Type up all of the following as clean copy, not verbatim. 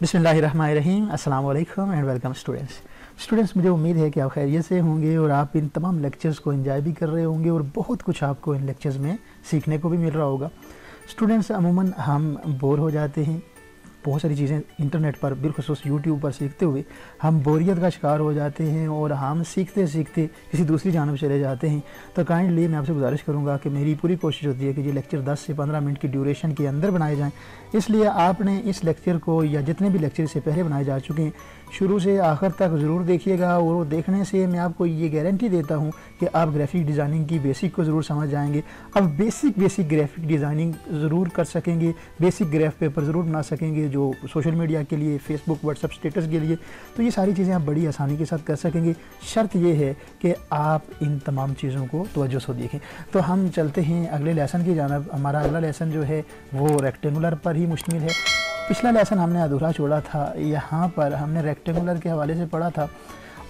बिस्मिल्लाहिर्रहमानिर्रहीम, अस्सलाम वालेकुम एंड वेलकम स्टूडेंट्स। मुझे उम्मीद है कि आप खैरियत से होंगे और आप इन तमाम लेक्चर्स को एंजॉय भी कर रहे होंगे और बहुत कुछ आपको इन लेक्चर्स में सीखने को भी मिल रहा होगा। स्टूडेंट्स, अमूमन हम बोर हो जाते हैं, बहुत सारी चीज़ें इंटरनेट पर बिलखुसूस यूट्यूब पर सीखते हुए हम बोरियत का शिकार हो जाते हैं और हम सीखते सीखते किसी दूसरी जानब चले जाते हैं। तो काइंडली मैं आपसे गुजारिश करूंगा कि मेरी पूरी कोशिश होती है कि ये लेक्चर 10 से 15 मिनट की ड्यूरेशन के अंदर बनाए जाएं। इसलिए आपने इस लेक्चर को या जितने भी लेक्चर से पहले बनाए जा चुके हैं शुरू से आखिर तक ज़रूर देखिएगा, और देखने से मैं आपको ये गारंटी देता हूँ कि आप ग्राफिक डिज़ाइनिंग की बेसिक को ज़रूर समझ जाएंगे। अब बेसिक ग्राफिक डिज़ाइनिंग ज़रूर कर सकेंगे, बेसिक ग्राफ पेपर ज़रूर बना सकेंगे जो सोशल मीडिया के लिए, फेसबुक व्हाट्सएप स्टेटस के लिए। तो ये सारी चीज़ें आप बड़ी आसानी के साथ कर सकेंगे। शर्त ये है कि आप इन तमाम चीज़ों को तवज्जो से देखें। तो हम चलते हैं अगले लेसन की जानब। हमारा अगला लेसन जो है वो रेक्टेंगुलर पर ही मुश्तमिल है। पिछला लेसन हमने अधूरा छोड़ा था, यहाँ पर हमने रेक्टेंगुलर के हवाले से पढ़ा था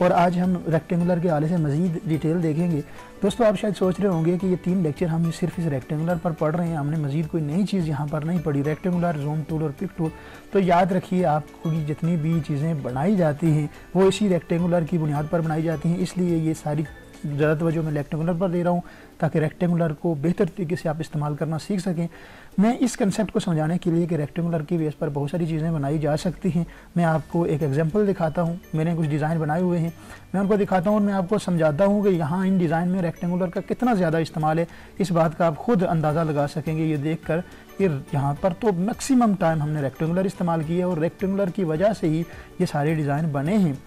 और आज हम रेक्टेंगुलर के हवाले से मज़ीद डिटेल देखेंगे। दोस्तों, आप शायद सोच रहे होंगे कि ये 3 लेक्चर हम सिर्फ इस रेक्टेंगुलर पर पढ़ रहे हैं, हमने मज़ीद कोई नई चीज़ यहाँ पर नहीं पढ़ी। रेक्टेंगुलर, ज़ूम टूल और पिक टूल। तो याद रखिए, आपको जितनी भी चीज़ें बनाई जाती हैं वो इसी रेक्टेंगुलर की बुनियाद पर बनाई जाती हैं। इसलिए ये सारी ज़्यादा तवज्जो मैं रेक्टेंगुलर पर दे रहा हूँ ताकि रेक्टेंगुलर को बेहतर तरीके से आप इस्तेमाल करना सीख सकें। मैं इस कंसेप्ट को समझाने के लिए कि रेक्टेंगुलर की बेस पर बहुत सारी चीज़ें बनाई जा सकती हैं, मैं आपको एक एग्जांपल दिखाता हूँ। मैंने कुछ डिज़ाइन बनाए हुए हैं, मैं उनको दिखाता हूँ और मैं आपको समझाता हूँ कि यहाँ इन डिज़ाइन में रेक्टेंगुलर का कितना ज़्यादा इस्तेमाल है। इस बात का आप खुद अंदाज़ा लगा सकेंगे ये देख कर कि यहाँ पर तो मैक्सिमम टाइम हमने रेक्टेंगुलर इस्तेमाल किया और रेक्टेंगुलर की वजह से ही ये सारे डिज़ाइन बने हैं।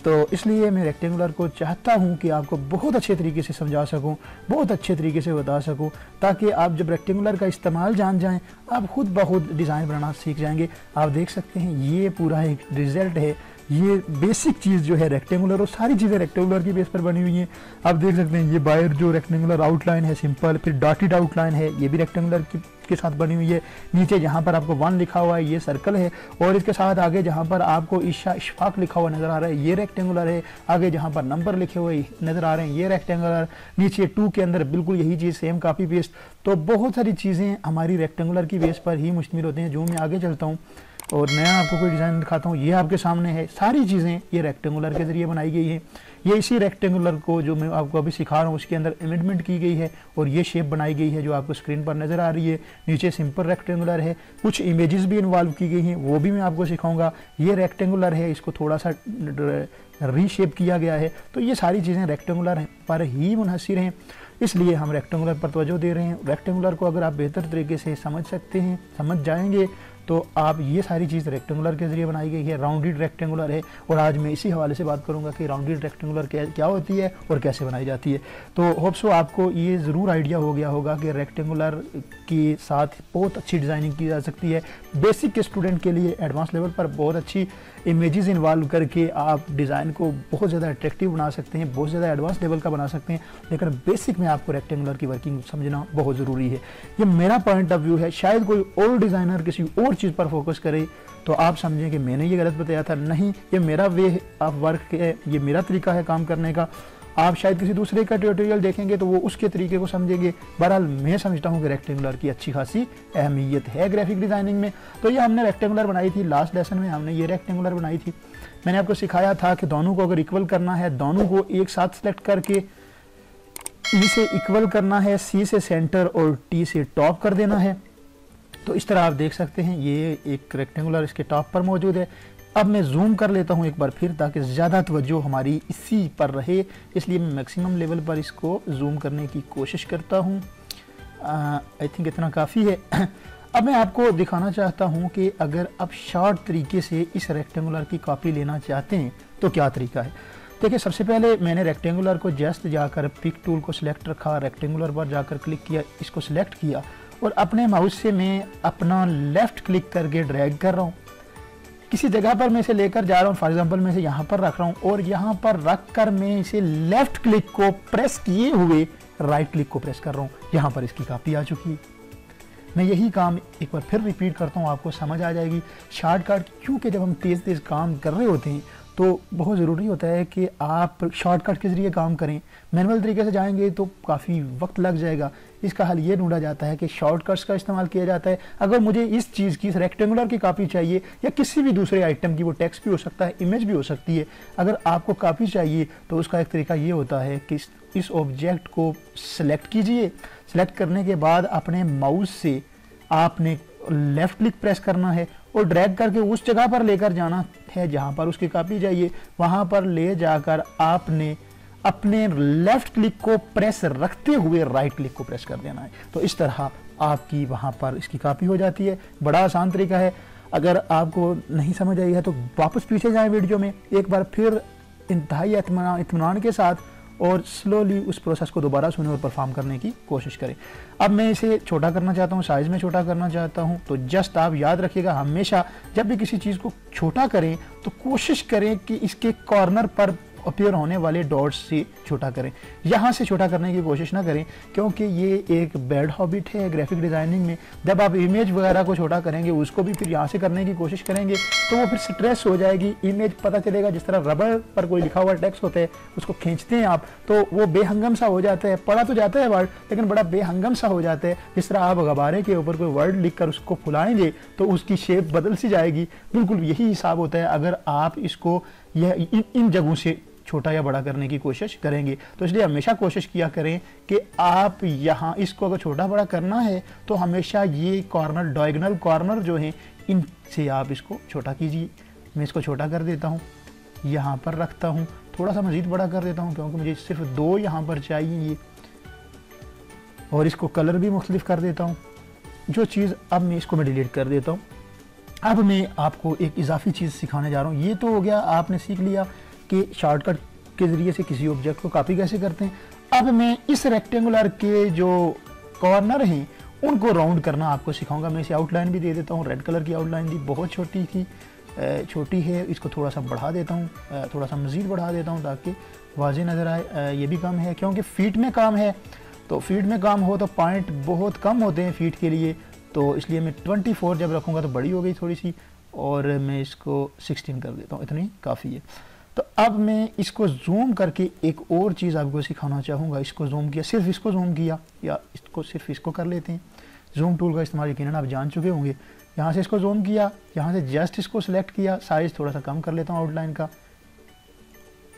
तो इसलिए मैं रेक्टेंगुलर को चाहता हूं कि आपको बहुत अच्छे तरीके से समझा सकूं, बहुत अच्छे तरीके से बता सकूं, ताकि आप जब रेक्टेंगुलर का इस्तेमाल जान जाएं आप खुद ब खुद डिज़ाइन बनाना सीख जाएंगे। आप देख सकते हैं ये पूरा एक रिज़ल्ट है। ये बेसिक चीज़ जो है रेक्टेंगुलर, और सारी चीज़ें रेक्टेंगुलर की बेस पर बनी हुई हैं। आप देख सकते हैं ये बाहर जो रेक्टेंगुलर आउटलाइन है सिंपल, फिर डॉटेड आउटलाइन है, ये भी रेक्टेंगुलर के साथ बनी हुई है। नीचे जहाँ पर आपको 1 लिखा हुआ है ये सर्कल है, और इसके साथ आगे जहाँ पर आपको इशफाक लिखा हुआ नज़र आ रहा है ये रेक्टेंगुलर है। आगे जहाँ पर नंबर लिखे हुए नज़र आ रहे हैं ये रेक्टेंगुलर। नीचे 2 के अंदर बिल्कुल यही चीज़ सेम कॉपी पेस्ट। तो बहुत सारी चीज़ें हमारी रेक्टेंगुलर की बेस पर ही मुश्तमिल होते हैं। जो मैं आगे चलता हूँ और नया आपको कोई डिज़ाइन दिखाता हूँ, ये आपके सामने है। सारी चीज़ें ये रेक्टेंगुलर के ज़रिए बनाई गई हैं। ये इसी रेक्टेंगुलर को जो मैं आपको अभी सिखा रहा हूँ उसके अंदर अमेंडमेंट की गई है और ये शेप बनाई गई है जो आपको स्क्रीन पर नज़र आ रही है। नीचे सिंपल रेक्टेंगुलर है, कुछ इमेजेस भी इन्वॉल्व की गई हैं, वो भी मैं आपको सिखाऊंगा। ये रेक्टेंगुलर है, इसको थोड़ा सा रीशेप किया गया है। तो ये सारी चीज़ें रेक्टेंगुलर पर ही मुनहसिर हैं, इसलिए हम रेक्टेंगुलर पर तवज्जो दे रहे हैं। रेक्टेंगुलर को अगर आप बेहतर तरीके से समझ सकते हैं, समझ जाएंगे, तो आप ये सारी चीज़ रेक्टेंगुलर के ज़रिए बनाई गई है। राउंडेड रेक्टेंगुलर है और आज मैं इसी हवाले से बात करूंगा कि राउंडेड रेक्टेंगुलर क्या होती है और कैसे बनाई जाती है। तो होप सो आपको ये ज़रूर आइडिया हो गया होगा कि रेक्टेंगुलर के साथ बहुत अच्छी डिज़ाइनिंग की जा सकती है। बेसिक के स्टूडेंट के लिए एडवांस लेवल पर बहुत अच्छी इमेजेस इन्वॉल्व करके आप डिज़ाइन को बहुत ज़्यादा अट्रैक्टिव बना सकते हैं, बहुत ज़्यादा एडवांस लेवल का बना सकते हैं। लेकिन बेसिक में आपको रेक्टेंगुलर की वर्किंग समझना बहुत ज़रूरी है। ये मेरा पॉइंट ऑफ व्यू है। शायद कोई और डिज़ाइनर किसी और चीज़ पर फोकस करे तो आप समझें कि मैंने ये गलत बताया था। नहीं, ये मेरा वे ऑफ वर्क है, ये मेरा तरीका है काम करने का। आप शायद किसी दूसरे का ट्यूटोरियल देखेंगे तो वो उसके तरीके को समझेंगे। बहरहाल मैं समझता हूँ कि रेक्टेंगुलर की अच्छी खासी अहमियत है ग्राफिक डिज़ाइनिंग में। तो ये हमने रेक्टेंगुलर बनाई थी, लास्ट लेसन में हमने ये रेक्टेंगुलर बनाई थी। मैंने आपको सिखाया था कि दोनों को अगर इक्वल करना है, दोनों को एक साथ सेलेक्ट करके ई से इक्वल करना है, सी से सेंटर और टी से टॉप कर देना है। तो इस तरह आप देख सकते हैं ये एक रेक्टेंगुलर इसके टॉप पर मौजूद है। अब मैं जूम कर लेता हूं एक बार फिर ताकि ज़्यादा तवज्जो हमारी इसी पर रहे, इसलिए मैं मैक्सिमम लेवल पर इसको जूम करने की कोशिश करता हूं। आई थिंक इतना काफ़ी है। अब मैं आपको दिखाना चाहता हूं कि अगर आप शॉर्ट तरीके से इस रेक्टेंगुलर की कॉपी लेना चाहते हैं तो क्या तरीका है। देखिए, सबसे पहले मैंने रेक्टेंगुलर को जस्ट जाकर पिक टूल को सिलेक्ट रखा, रेक्टेंगुलर पर जाकर क्लिक किया, इसको सिलेक्ट किया और अपने माउस से मैं अपना लेफ़्ट क्लिक करके ड्रैग कर रहा हूँ। किसी जगह पर मैं इसे लेकर जा रहा हूँ, फॉर एग्जांपल मैं इसे यहाँ पर रख रहा हूँ और यहाँ पर रख कर मैं इसे लेफ़्ट क्लिक को प्रेस किए हुए राइट क्लिक को प्रेस कर रहा हूँ। यहाँ पर इसकी कॉपी आ चुकी है। मैं यही काम एक बार फिर रिपीट करता हूँ, आपको समझ आ जाएगी। शॉर्टकट, क्योंकि जब हम तेज़ तेज़ काम कर रहे होते हैं तो बहुत ज़रूरी होता है कि आप शॉर्टकट के ज़रिए काम करें। मैनुअल तरीके से जाएंगे तो काफ़ी वक्त लग जाएगा। इसका हल ये ढूंढा जाता है कि शॉर्टकट्स का इस्तेमाल किया जाता है। अगर मुझे इस चीज़ की, इस रेक्टेंगुलर की कापी चाहिए या किसी भी दूसरे आइटम की, वो टेक्स्ट भी हो सकता है, इमेज भी हो सकती है, अगर आपको कापी चाहिए तो उसका एक तरीका ये होता है कि इस ऑब्जेक्ट को सिलेक्ट कीजिए। सिलेक्ट करने के बाद अपने माउस से आपने लेफ्ट क्लिक प्रेस करना है और ड्रैग करके उस जगह पर लेकर जाना है जहां पर उसकी कॉपी चाहिए। वहां पर ले जाकर आपने अपने लेफ्ट क्लिक को प्रेस रखते हुए राइट क्लिक को प्रेस कर देना है। तो इस तरह आपकी वहां पर इसकी कॉपी हो जाती है। बड़ा आसान तरीका है। अगर आपको नहीं समझ आई है तो वापस पीछे जाएं वीडियो में, एक बार फिर इंतहाई इत्मीनान के साथ और स्लोली उस प्रोसेस को दोबारा सुने और परफॉर्म करने की कोशिश करें। अब मैं इसे छोटा करना चाहता हूँ, साइज़ में छोटा करना चाहता हूँ। तो जस्ट आप याद रखिएगा, हमेशा जब भी किसी चीज़ को छोटा करें तो कोशिश करें कि इसके कॉर्नर पर अपीयर होने वाले डॉट्स से छोटा करें। यहाँ से छोटा करने की कोशिश ना करें, क्योंकि ये एक बैड हैबिट है ग्राफिक डिज़ाइनिंग में। जब आप इमेज वगैरह को छोटा करेंगे, उसको भी फिर यहाँ से करने की कोशिश करेंगे तो वो फिर स्ट्रेस हो जाएगी। इमेज पता चलेगा, जिस तरह रबर पर कोई लिखा हुआ टेक्स्ट होता है, उसको खींचते हैं आप तो वो बेहंगम सा हो जाता है। पढ़ा तो जाता है वर्ड, लेकिन बड़ा बेहंगम सा हो जाता है। जिस तरह आप गबारे के ऊपर कोई वर्ड लिख कर उसको फुलाएंगे तो उसकी शेप बदल सी जाएगी। बिल्कुल यही हिसाब होता है अगर आप इसको यह इन जगहों से छोटा या बड़ा करने की कोशिश करेंगे। तो इसलिए हमेशा कोशिश किया करें कि आप यहाँ इसको अगर छोटा बड़ा करना है तो हमेशा ये कॉर्नर, डायगोनल कॉर्नर जो हैं, इनसे आप इसको छोटा कीजिए। मैं इसको छोटा कर देता हूँ, यहाँ पर रखता हूँ, थोड़ा सा मज़ीद बड़ा कर देता हूँ क्योंकि मुझे सिर्फ 2 यहाँ पर चाहिए ये, और इसको कलर भी मुख्तलिफ कर देता हूँ। जो चीज़ अब मैं इसको डिलीट कर देता हूँ। अब मैं आपको एक इजाफी चीज़ सिखाने जा रहा हूँ। ये तो हो गया, आपने सीख लिया कि शॉर्टकट के ज़रिए से किसी ऑब्जेक्ट को कॉपी कैसे करते हैं। अब मैं इस रेक्टेंगुलर के जो कॉर्नर हैं उनको राउंड करना आपको सिखाऊंगा। मैं इसे आउटलाइन भी दे देता हूँ। रेड कलर की आउटलाइन दी, बहुत छोटी थी, छोटी है। इसको थोड़ा सा बढ़ा देता हूँ, थोड़ा सा मज़ीद बढ़ा देता हूँ ताकि वाज़ेह नज़र आए। ये भी कम है क्योंकि फीट में काम है, तो फीट में काम हो तो पॉइंट बहुत कम होते हैं फीट के लिए, तो इसलिए मैं 24 जब रखूँगा तो बड़ी हो गई थोड़ी सी, और मैं इसको 16 कर देता हूँ, इतनी काफ़ी है। तो अब मैं इसको जूम करके एक और चीज़ आपको सिखाना चाहूँगा। इसको जूम किया, सिर्फ इसको जूम किया, या इसको सिर्फ इसको कर लेते हैं। जूम टूल का इस्तेमाल यकीनन आप जान चुके होंगे। यहाँ से इसको जूम किया, यहाँ से जस्ट इसको सिलेक्ट किया, साइज़ थोड़ा सा कम कर लेता हूँ आउटलाइन का,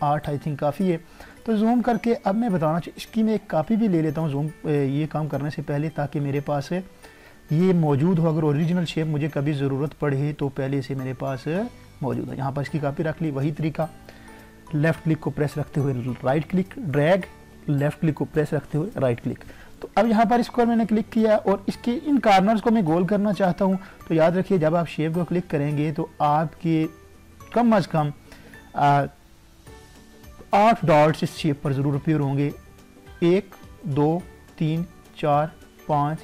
8 आई थिंक काफ़ी है। तो जूम करके अब मैं बताना चाहिए, इसकी मैं एक कापी भी ले लेता हूँ जूम ये काम करने से पहले, ताकि मेरे पास ये मौजूद हो। अगर ओरिजिनल शेप मुझे कभी ज़रूरत पड़े तो पहले से मेरे पास मौजूद है। यहाँ पर इसकी कॉपी रख ली। वही तरीका, लेफ़्ट क्लिक को प्रेस रखते हुए right click, drag, left click को प्रेस रखते हुए राइट क्लिक। तो अब यहाँ पर इसको मैंने क्लिक किया और इसके इन कॉर्नर्स को मैं गोल करना चाहता हूँ। तो याद रखिए, जब आप शेप को क्लिक करेंगे तो आपके कम अज़ कम 8 डॉट्स इस शेप पर ज़रूर अपीयर होंगे। 1 2 3 4 5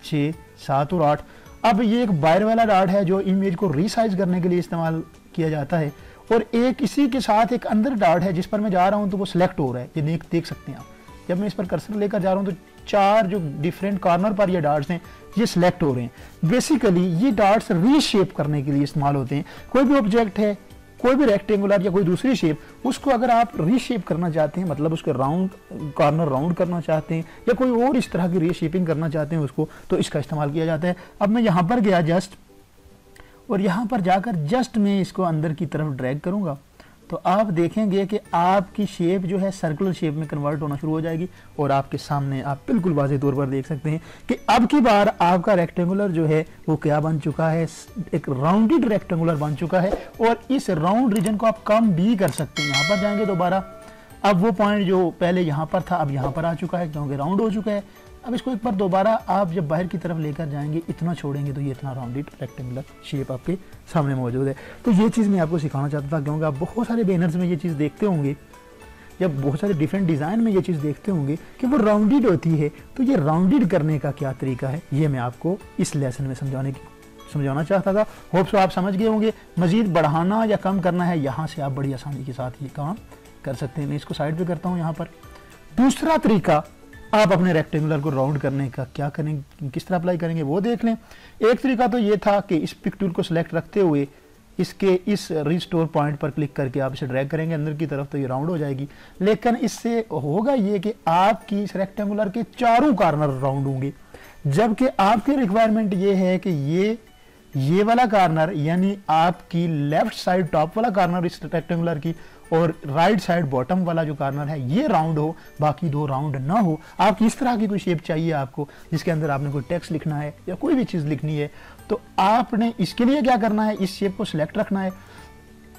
6 7 और 8। अब ये एक बाहर वाला डॉट है जो इमेज को रीसाइज करने के लिए इस्तेमाल किया जाता है, और एक इसी के साथ एक अंदर डॉट है जिस पर मैं जा रहा हूं तो वो सिलेक्ट हो रहा है। ये देख सकते हैं आप, जब मैं इस पर कर्सर लेकर जा रहा हूं तो 4 जो डिफरेंट कॉर्नर पर ये डॉट्स हैं ये सिलेक्ट हो रहे हैं। बेसिकली ये डॉट्स रीशेप करने के लिए इस्तेमाल होते हैं। कोई भी ऑब्जेक्ट है, कोई भी रेक्टेंगुलर या कोई दूसरी शेप, उसको अगर आप रीशेप करना चाहते हैं, मतलब उसके राउंड कॉर्नर राउंड करना चाहते हैं या कोई और इस तरह की रीशेपिंग करना चाहते हैं उसको, तो इसका इस्तेमाल किया जाता है। अब मैं यहाँ पर गया जस्ट, और यहाँ पर जाकर जस्ट मैं इसको अंदर की तरफ ड्रैग करूँगा तो आप देखेंगे कि आपकी शेप जो है सर्कुलर शेप में कन्वर्ट होना शुरू हो जाएगी, और आपके सामने आप बिल्कुल वाज़ेह तौर पर देख सकते हैं कि अब की बार आपका रेक्टेंगुलर जो है वो क्या बन चुका है, एक राउंडेड रेक्टेंगुलर बन चुका है। और इस राउंड रीजन को आप कम भी कर सकते हैं। यहाँ पर जाएंगे दोबारा, अब वो पॉइंट जो पहले यहाँ पर था अब यहाँ पर आ चुका है क्योंकि राउंड हो चुका है। अब इसको एक बार दोबारा आप जब बाहर की तरफ लेकर जाएंगे, इतना छोड़ेंगे तो ये इतना राउंडेड रेक्टेंगुलर शेप आपके सामने मौजूद है। तो ये चीज़ मैं आपको सिखाना चाहता था, क्योंकि आप बहुत सारे बैनर्स में ये चीज़ देखते होंगे, जब बहुत सारे डिफरेंट डिज़ाइन में ये चीज़ देखते होंगे कि वो राउंडेड होती है। तो ये राउंडेड करने का क्या तरीका है, ये मैं आपको इस लेसन में समझाना चाहता था। होप सो आप समझ गए होंगे। मज़ीद बढ़ाना या कम करना है, यहाँ से आप बड़ी आसानी के साथ ये काम कर सकते हैं। मैं इसको साइड पे करता हूँ। यहाँ पर दूसरा तरीका, आप अपने रेक्टेंगुलर को राउंड करने का क्या करेंगे, किस तरह अप्लाई करेंगे वो देख लें। एक तरीका तो ये था कि इस पिक टूल को सिलेक्ट रखते हुए इसके इस रिस्टोर पॉइंट पर क्लिक करके आप इसे ड्रैग करेंगे अंदर की तरफ तो ये राउंड हो जाएगी। लेकिन इससे होगा ये कि आपकी इस रेक्टेंगुलर के चारों कॉर्नर राउंड होंगे, जबकि आपकी रिक्वायरमेंट ये है कि ये वाला कॉर्नर यानी आपकी लेफ्ट साइड टॉप वाला कॉर्नर इस रेक्टेंगुलर की और राइट साइड बॉटम वाला जो कॉर्नर है ये राउंड हो, बाकी दो राउंड ना हो। आपकी इस तरह की कोई शेप चाहिए आपको जिसके अंदर आपने कोई टेक्स्ट लिखना है या कोई भी चीज़ लिखनी है, तो आपने इसके लिए क्या करना है, इस शेप को सिलेक्ट रखना है,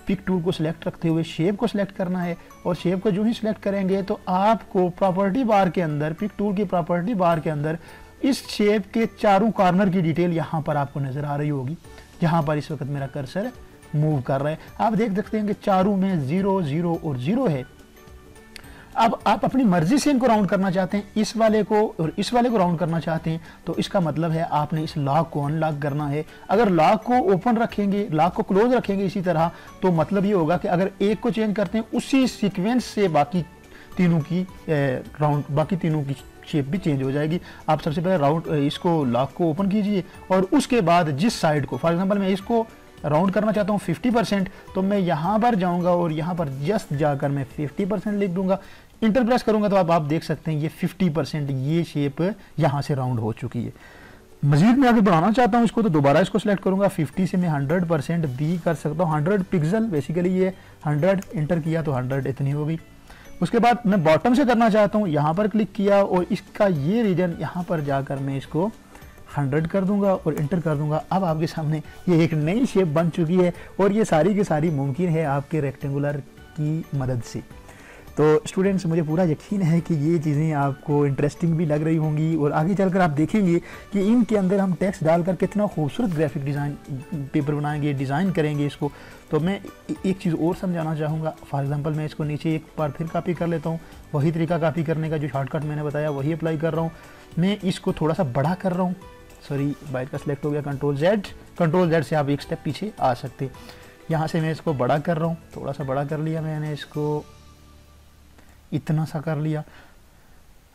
पिक टूल को सिलेक्ट रखते हुए शेप को सिलेक्ट करना है। और शेप को जो ही सिलेक्ट करेंगे तो आपको प्रॉपर्टी बार के अंदर, पिक टूल की प्रॉपर्टी बार के अंदर इस शेप के चारों कॉर्नर की डिटेल यहाँ पर आपको नजर आ रही होगी, जहाँ पर इस वक्त मेरा कर्सर मूव कर रहा है। आप देख सकते हैं कि चारों में 0 0 और 0 है। अब आप अपनी मर्जी से इनको राउंड करना चाहते हैं, इस वाले को और इस वाले को राउंड करना चाहते हैं, तो इसका मतलब है आपने इस लॉक को अनलॉक करना है। अगर लॉक को ओपन रखेंगे, लॉक को क्लोज रखेंगे इसी तरह, तो मतलब ये होगा कि अगर एक को चेंज करते हैं उसी सीक्वेंस से बाकी तीनों की शेप भी चेंज हो जाएगी। आप सबसे पहले राउंड इसको लॉक को ओपन कीजिए और उसके बाद जिस साइड को, फॉर एग्जांपल मैं इसको राउंड करना चाहता हूँ 50%, तो मैं यहाँ पर जाऊँगा और यहाँ पर जस्ट जाकर मैं 50% लिख दूंगा, इंटर प्रेस करूँगा तो आप देख सकते हैं ये 50% ये शेप यहाँ से राउंड हो चुकी है। मजीद मैं आगे बढ़ाना चाहता हूँ इसको, तो दोबारा इसको सिलेक्ट करूँगा, 50 से मैं 100% भी कर सकता हूँ। 100 पिक्सल बेसिकली ये 100 इंटर किया तो 100 इतनी हो गई। उसके बाद मैं बॉटम से करना चाहता हूँ, यहाँ पर क्लिक किया और इसका ये रीजन यहाँ पर जाकर मैं इसको 100 कर दूंगा और इंटर कर दूंगा। अब आपके सामने ये एक नई शेप बन चुकी है और ये सारी की सारी मुमकिन है आपके रेक्टेंगुलर की मदद से। तो स्टूडेंट्स, मुझे पूरा यकीन है कि ये चीज़ें आपको इंटरेस्टिंग भी लग रही होंगी और आगे चलकर आप देखेंगे कि इनके अंदर हम टेक्स्ट डालकर कितना खूबसूरत ग्राफिक डिज़ाइन पेपर बनाएंगे, डिज़ाइन करेंगे इसको। तो मैं एक चीज़ और समझाना चाहूँगा। फॉर एग्जांपल मैं इसको नीचे एक बार फिर कॉपी कर लेता हूँ, वही तरीका कॉपी करने का जो शॉर्टकट मैंने बताया वही अप्लाई कर रहा हूँ। मैं इसको थोड़ा सा बड़ा कर रहा हूँ, सॉरी बाइट का सिलेक्ट हो गया, कंट्रोल जेड से आप एक स्टेप पीछे आ सकते। यहाँ से मैं इसको बड़ा कर रहा हूँ, थोड़ा सा बड़ा कर लिया मैंने, इसको इतना सा कर लिया।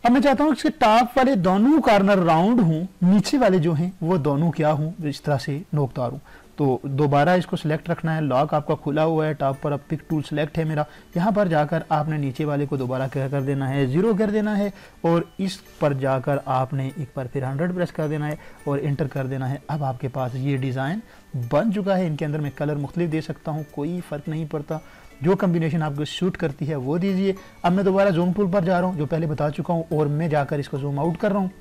अब मैं चाहता हूँ इसके टॉप वाले दोनों कॉर्नर राउंड हों, नीचे वाले जो हैं वो दोनों क्या हों, इस तरह से नोकदार हों। तो दोबारा इसको सिलेक्ट रखना है, लॉक आपका खुला हुआ है, टॉप पर अब पिक टूल सिलेक्ट है मेरा, यहाँ पर जाकर आपने नीचे वाले को दोबारा क्या कर देना है, 0 कर देना है और इस पर जाकर आपने एक बार फिर 100 प्रेस कर देना है और इंटर कर देना है। अब आपके पास ये डिज़ाइन बन चुका है। इनके अंदर मैं कलर मुख्तलिफ दे सकता हूँ, कोई फ़र्क नहीं पड़ता, जो कम्बिनेशन आपको सूट करती है वो दीजिए। अब मैं दोबारा जूम टूल पर जा रहा हूँ, जो पहले बता चुका हूँ, और मैं जाकर इसको जूम आउट कर रहा हूँ,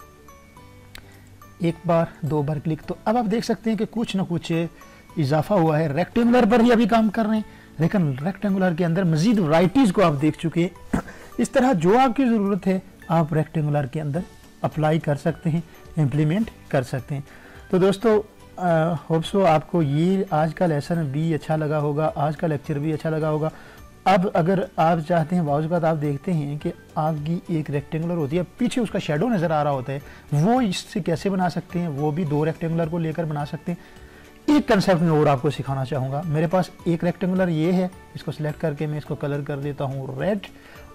एक बार 2 बार क्लिक। तो अब आप देख सकते हैं कि कुछ ना कुछ इजाफा हुआ है। रेक्टेंगुलर पर ही अभी काम कर रहे हैं, लेकिन रेक्टेंगुलर के अंदर मजीद वैराइटीज़ को आप देख चुके हैं। इस तरह जो आपकी ज़रूरत है आप रेक्टेंगुलर के अंदर अप्लाई कर सकते हैं, इम्प्लीमेंट कर सकते हैं। तो दोस्तों, होप सो आपको ये आज का लेसन भी अच्छा लगा होगा, आज का लेक्चर भी अच्छा लगा होगा। अब अगर आप चाहते हैं, बाज़ बात आप देखते हैं कि आपकी एक रेक्टेंगुलर होती है, पीछे उसका शेडो नज़र आ रहा होता है, वो इससे कैसे बना सकते हैं, वो भी 2 रेक्टेंगुलर को लेकर बना सकते हैं। एक कंसेप्ट में और आपको सिखाना चाहूँगा। मेरे पास एक रेक्टेंगुलर ये है, इसको सिलेक्ट करके मैं इसको कलर कर देता हूँ रेड,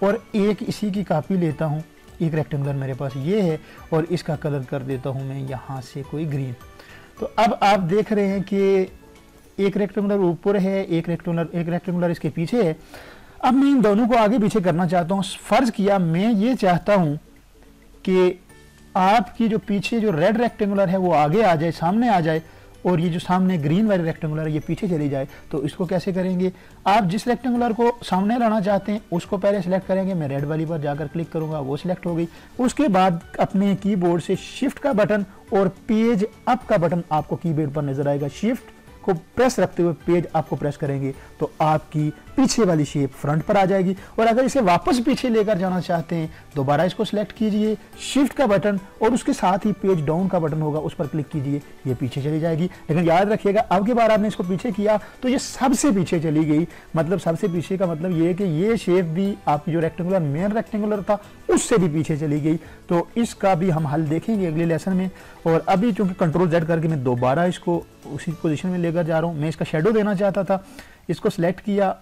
और एक इसी की कॉपी लेता हूँ। एक रेक्टेंगुलर मेरे पास ये है और इसका कलर कर देता हूँ मैं यहाँ से कोई ग्रीन। तो अब आप देख रहे हैं कि एक रेक्टेंगुलर ऊपर है, एक रेक्टेंगुलर इसके पीछे है। अब मैं इन दोनों को आगे पीछे करना चाहता हूँ। फर्ज किया मैं ये चाहता हूँ कि आपकी जो पीछे जो रेड रेक्टेंगुलर है वो आगे आ जाए, सामने आ जाए, और ये जो सामने ग्रीन वाली रेक्टेंगुलर है ये पीछे चली जाए। तो इसको कैसे करेंगे, आप जिस रेक्टेंगुलर को सामने लाना चाहते हैं उसको पहले सिलेक्ट करेंगे। मैं रेड वाली पर जाकर क्लिक करूंगा, वो सिलेक्ट हो गई। उसके बाद अपने कीबोर्ड से शिफ्ट का बटन और पेज अप का बटन आपको कीबोर्ड पर नजर आएगा। शिफ्ट को प्रेस रखते हुए पेज आपको प्रेस करेंगे तो आपकी पीछे वाली शेप फ्रंट पर आ जाएगी। और अगर इसे वापस पीछे लेकर जाना चाहते हैं, दोबारा इसको सिलेक्ट कीजिए, शिफ्ट का बटन और उसके साथ ही पेज डाउन का बटन होगा, उस पर क्लिक कीजिए, ये पीछे चली जाएगी। लेकिन याद रखिएगा, अब की बार आपने इसको पीछे किया तो ये सबसे पीछे चली गई। मतलब सबसे पीछे का मतलब ये है कि ये शेप भी आपकी जो रेक्टेंगुलर मेन रेक्टेंगुलर था उससे भी पीछे चली गई। तो इसका भी हम हल देखेंगे अगले लेसन में। और अभी चूंकि कंट्रोल जेड करके मैं दोबारा इसको उसी पोजीशन में लेकर जा रहा हूँ। मैं इसका शेडो देना चाहता था, इसको सिलेक्ट किया,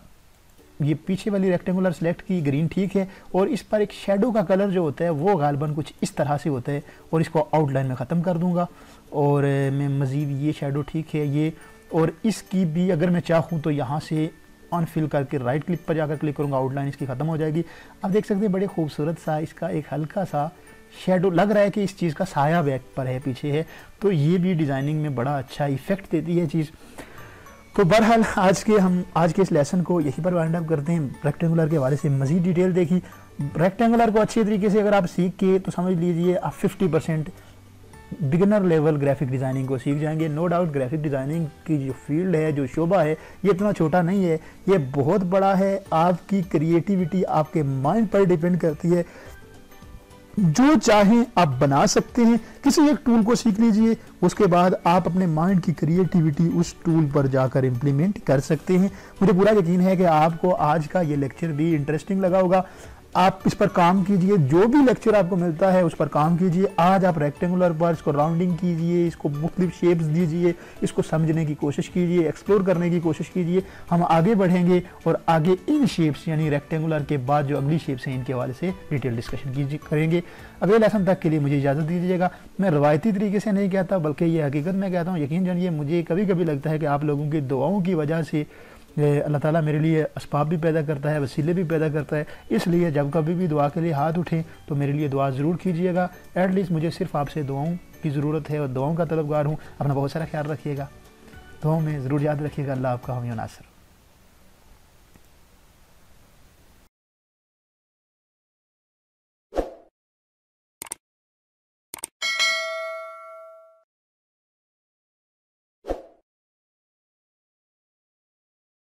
ये पीछे वाली रेक्टेंगुलर सिलेक्ट की, ग्रीन ठीक है, और इस पर एक शेडो का कलर जो होता है वो गालबन कुछ इस तरह से होता है, और इसको आउटलाइन में ख़त्म कर दूंगा। और मैं मज़ीद ये शेडो ठीक है, ये और इसकी भी अगर मैं चाहूँ तो यहाँ से अनफिल करके राइट क्लिक पर जाकर क्लिक करूँगा, आउटलाइन इसकी ख़त्म हो जाएगी। अब देख सकते हैं बड़े खूबसूरत सा इसका एक हल्का सा शेडो लग रहा है कि इस चीज़ का साया बैक पर है, पीछे है, तो ये भी डिज़ाइनिंग में बड़ा अच्छा इफेक्ट देती है चीज़। तो बहरहाल आज के इस लेसन को यहीं पर वाइंड अप करते हैं। रेक्टेंगुलर के हवाले से मज़ीद डिटेल देखी। रेक्टेंगुलर को अच्छे तरीके से अगर आप सीख के तो समझ लीजिए आप 50% बिगिनर लेवल ग्राफिक डिज़ाइनिंग को सीख जाएंगे। नो डाउट ग्राफिक डिज़ाइनिंग की जो फील्ड है, जो शोबा है, ये इतना छोटा नहीं है, ये बहुत बड़ा है। आपकी क्रिएटिविटी आपके माइंड पर डिपेंड करती है, जो चाहें आप बना सकते हैं। किसी एक टूल को सीख लीजिए, उसके बाद आप अपने माइंड की क्रिएटिविटी उस टूल पर जाकर इम्प्लीमेंट कर सकते हैं। मुझे पूरा यकीन है कि आपको आज का ये लेक्चर भी इंटरेस्टिंग लगा होगा। आप इस पर काम कीजिए, जो भी लेक्चर आपको मिलता है उस पर काम कीजिए। आज आप रेक्टेंगुलर पर इसको राउंडिंग कीजिए, इसको मुख्तलिफ शेप्स दीजिए, इसको समझने की कोशिश कीजिए, एक्सप्लोर करने की कोशिश कीजिए। हम आगे बढ़ेंगे और आगे इन शेप्स यानी रेक्टेंगुलर के बाद जो अगली शेप्स हैं इनके हवाले से डिटेल डिस्कशन करेंगे। अगले लेसन तक के लिए मुझे इजाज़त दीजिएगा। मैं रवायती तरीके से नहीं कहता, बल्कि ये हकीकत में कहता हूँ। यकीन जानिए, मुझे कभी कभी लगता है कि आप लोगों की दुआओं की वजह से अल्लाह ताला मेरे लिए असबाब भी पैदा करता है, वसीले भी पैदा करता है। इसलिए जब कभी भी दुआ के लिए हाथ उठें तो मेरे लिए दुआ ज़रूर कीजिएगा। एटलीस्ट मुझे सिर्फ आपसे दुआओं की ज़रूरत है और दुआओं का तलबगार हूँ। अपना बहुत सारा ख्याल रखिएगा, दुआओं में ज़रूर याद रखिएगा। अल्लाह आपका हामी नासर।